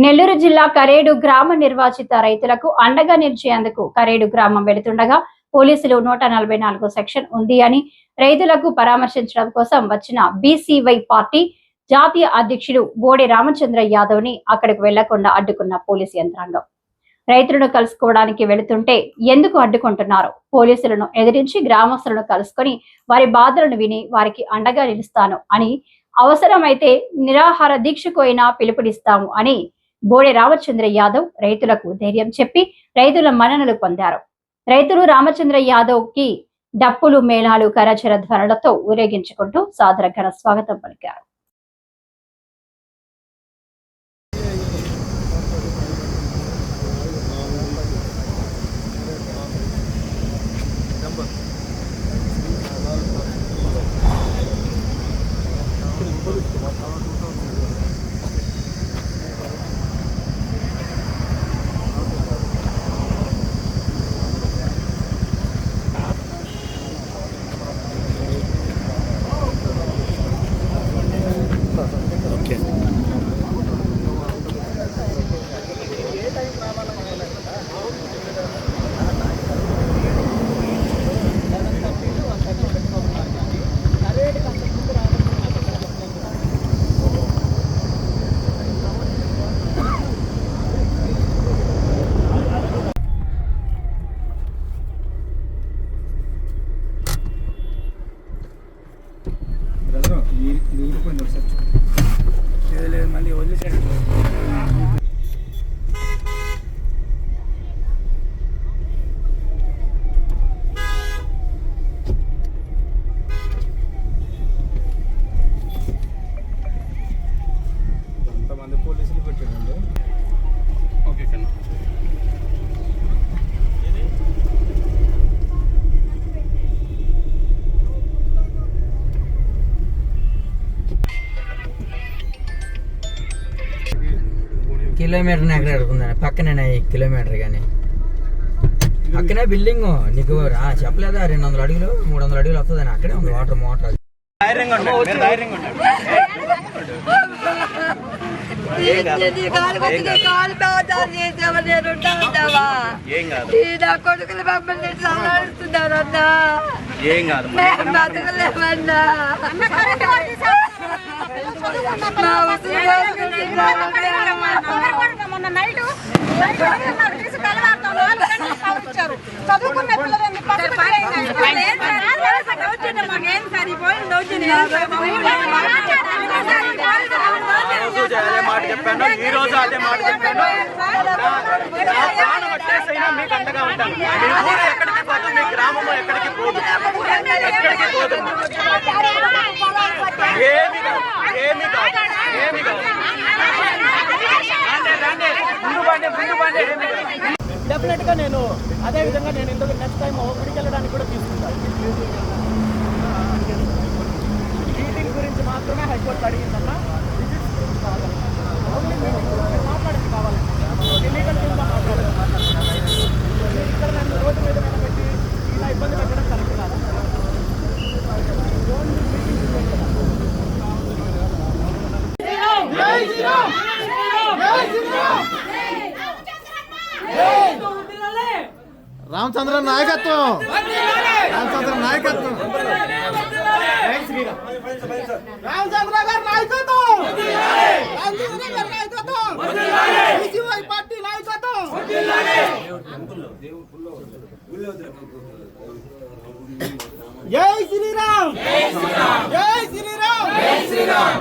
నెల్లూరు జిల్లా కరేడు గ్రామ నిర్వాచిత రైతులకు అండగా నిలిచేందుకు కరేడు గ్రామం వెళుతుండగా పోలీసులు 144 సెక్షన్ ఉంది అని రైతులకు పరామర్శించడం కోసం వచ్చిన బీసీవై పార్టీ జాతీయ అధ్యక్షుడు బోడే రామచంద్ర యాదవ్ ని అక్కడికి వెళ్లకుండా అడ్డుకున్న పోలీసు యంత్రాంగం. రైతులను కలుసుకోవడానికి వెళుతుంటే ఎందుకు అడ్డుకుంటున్నారు? పోలీసులను ఎదిరించి గ్రామస్తులను కలుసుకొని వారి బాధలను విని వారికి అండగా నిలుస్తాను అని, అవసరమైతే నిరాహార దీక్షకు అయినా పిలుపునిస్తాము అని బోడే రామచంద్ర యాదవ్ రైతులకు ధైర్యం చెప్పి రైతుల మన్ననలు పొందారు. రైతులు రామచంద్ర యాదవ్ కి డప్పులు, మేళాలు, కరచర ధ్వనులతో ఊరేగించుకుంటూ సాదర ఘన స్వాగతం పలికారు. మళ్ళీ వదిలేసాడు. కొంతమంది పోలీసులు పెట్టారండి. ఓకే కన్నా కిలోమీటర్ ఎక్కడ అడుగుందని పక్కనే కిలోమీటర్ కానీ పక్కనే బిల్డింగ్ నీకు చెప్పలేదా 200 అడుగులు 300 అడుగులు వస్తుందని అక్కడే ఉంది వాటర్ మోటార్. మొన్న నైట్ చదువుకున్న పిల్లలు అదే మాట చెప్పాను, ఈ రోజు అదే మాట చెప్పాను. మీకు అండగా ఉంటాను. మీ ఊరు ఎక్కడికి పోదు, మీ గ్రామము ఎక్కడికి పోదు, ఎక్కడికి పోదు. ఏమి కాదు, ఏమి కాదు, ఏమి కాదు. డెఫినెట్ గా నేను అదే విధంగా నేను ఎందుకు నెక్స్ట్ టైం గుడికి వెళ్ళడానికి కూడా తీసుకుంటాను. మీటింగ్ గురించి మాత్రమే హైకోర్టు అడిగిందన్నా, మాట్లాడింది కావాలండి. లీగల్ టీమ్గా మాట్లాడాలి. ఇక్కడ నన్ను రోడ్డు మీద నిలబెట్టి ఇలా ఇబ్బంది పెట్టడం కరెక్ట్ కాదు. రామచంద్ర నాయకత్వం, రామచంద్ర నాయకత్వం, రామచంద్ర గారి నాయకత్వం, రామచంద్ర గారి నాయకత్వం, బీసీవై పార్టీ నాయకత్వం. జై శ్రీరామ్, జై శ్రీరామ్, జై శ్రీరామ్, జై శ్రీరామ్.